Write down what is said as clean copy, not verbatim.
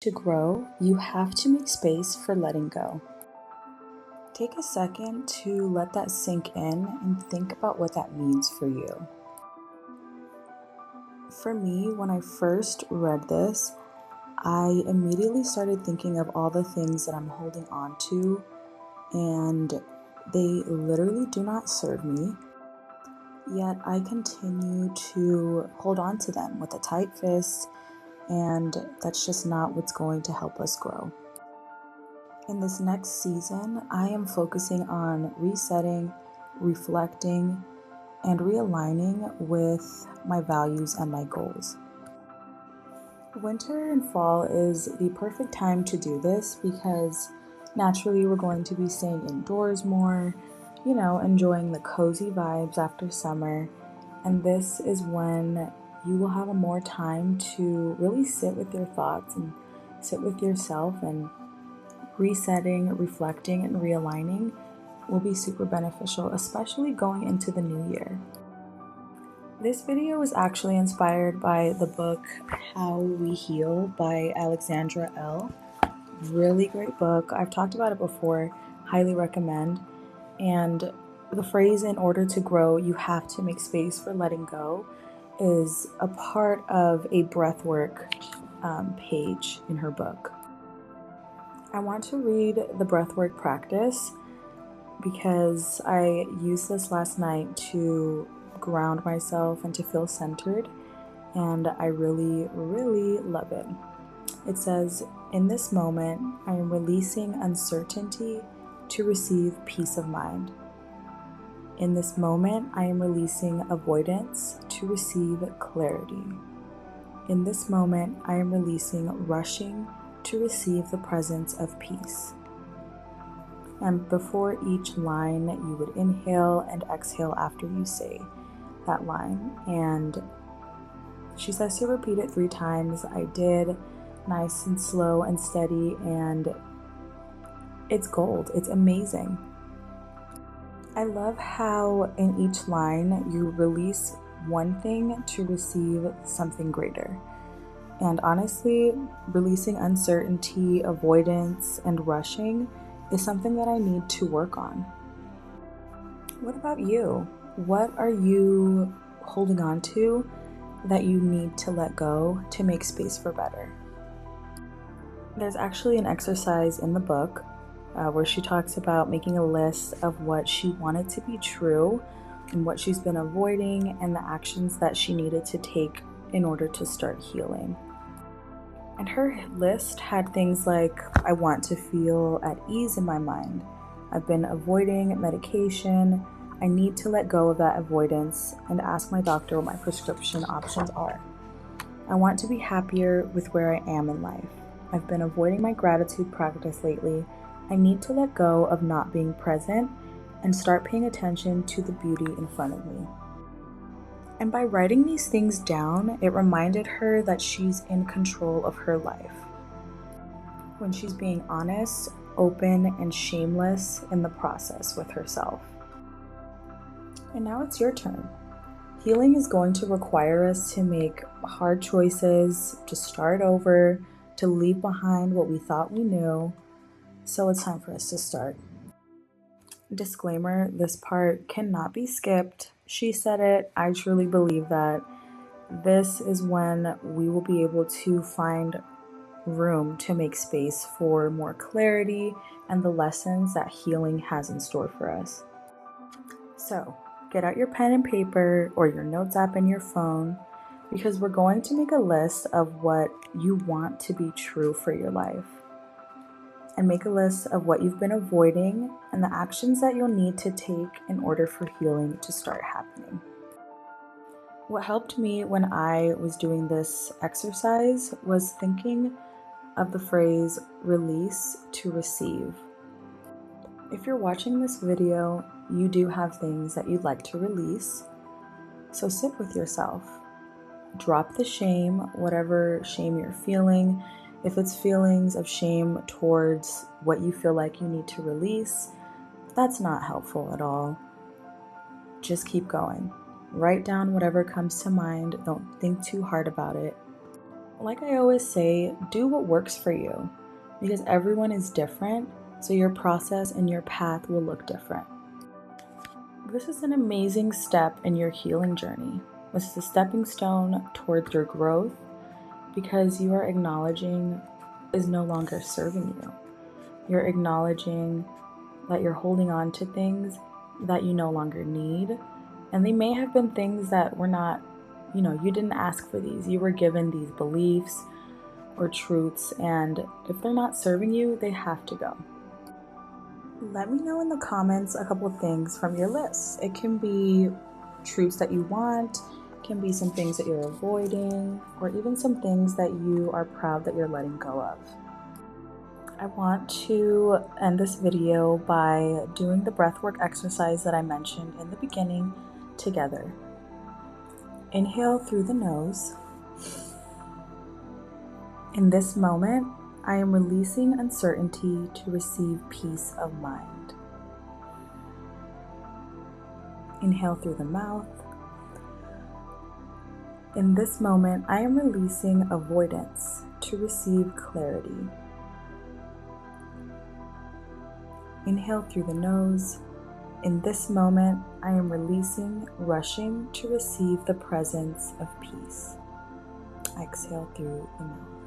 To grow, you have to make space for letting go. Take a second to let that sink in and think about what that means for you. For me, when I first read this, I immediately started thinking of all the things that I'm holding on to, and they literally do not serve me, yet I continue to hold on to them with a tight fist, and that's just not what's going to help us grow. In this next season, I am focusing on resetting, reflecting, and realigning with my values and my goals. Winter and fall is the perfect time to do this because naturally we're going to be staying indoors more, enjoying the cozy vibes after summer. And this is when you will have more time to really sit with your thoughts and sit with yourself, and resetting, reflecting, and realigning will be super beneficial, especially going into the new year. This video was actually inspired by the book How We Heal by Alexandra Elle. Really great book. I've talked about it before, highly recommend. And the phrase, in order to grow, you have to make space for letting go, is a part of a breathwork page in her book. I want to read the breathwork practice because I used this last night to ground myself and to feel centered, and I really, really love it. It says, "In this moment, I am releasing uncertainty to receive peace of mind. In this moment, I am releasing avoidance to receive clarity. In this moment, I am releasing rushing to receive the presence of peace." And before each line, you would inhale and exhale after you say that line. And she says to repeat it 3 times. I did, nice and slow and steady, and it's gold. It's amazing. I love how in each line you release one thing to receive something greater. And honestly, releasing uncertainty, avoidance, and rushing is something that I need to work on. What about you? What are you holding on to that you need to let go to make space for better? There's actually an exercise in the book where she talks about making a list of what she wanted to be true and what she's been avoiding and the actions that she needed to take in order to start healing. And her list had things like, I want to feel at ease in my mind. I've been avoiding medication. I need to let go of that avoidance and ask my doctor what my prescription options are. I want to be happier with where I am in life. I've been avoiding my gratitude practice lately. I need to let go of not being present and start paying attention to the beauty in front of me. And by writing these things down, it reminded her that she's in control of her life. When she's being honest, open, and shameless in the process with herself. And now it's your turn. Healing is going to require us to make hard choices, to start over, to leave behind what we thought we knew. So it's time for us to start. Disclaimer, this part cannot be skipped. She said it. I truly believe that this is when we will be able to find room to make space for more clarity and the lessons that healing has in store for us. So get out your pen and paper or your notes app in your phone, because we're going to make a list of what you want to be true for your life. And make a list of what you've been avoiding and the actions that you'll need to take in order for healing to start happening. What helped me when I was doing this exercise was thinking of the phrase release to receive. If you're watching this video, you do have things that you'd like to release. So sit with yourself. Drop the shame, whatever shame you're feeling. If it's feelings of shame towards what you feel like you need to release, that's not helpful at all. Just keep going. Write down whatever comes to mind. Don't think too hard about it. Like I always say, do what works for you because everyone is different, so your process and your path will look different. This is an amazing step in your healing journey. This is a stepping stone towards your growth because you are acknowledging is no longer serving you. You're acknowledging that you're holding on to things that you no longer need. And they may have been things that were not, you didn't ask for these. You were given these beliefs or truths, and if they're not serving you, they have to go. Let me know in the comments a couple of things from your list. It can be truths that you want, can be some things that you're avoiding, or even some things that you are proud that you're letting go of. I want to end this video by doing the breathwork exercise that I mentioned in the beginning together. Inhale through the nose. In this moment, I am releasing uncertainty to receive peace of mind. Inhale through the mouth. In this moment, I am releasing avoidance to receive clarity. Inhale through the nose. In this moment, I am releasing rushing to receive the presence of peace. Exhale through the mouth.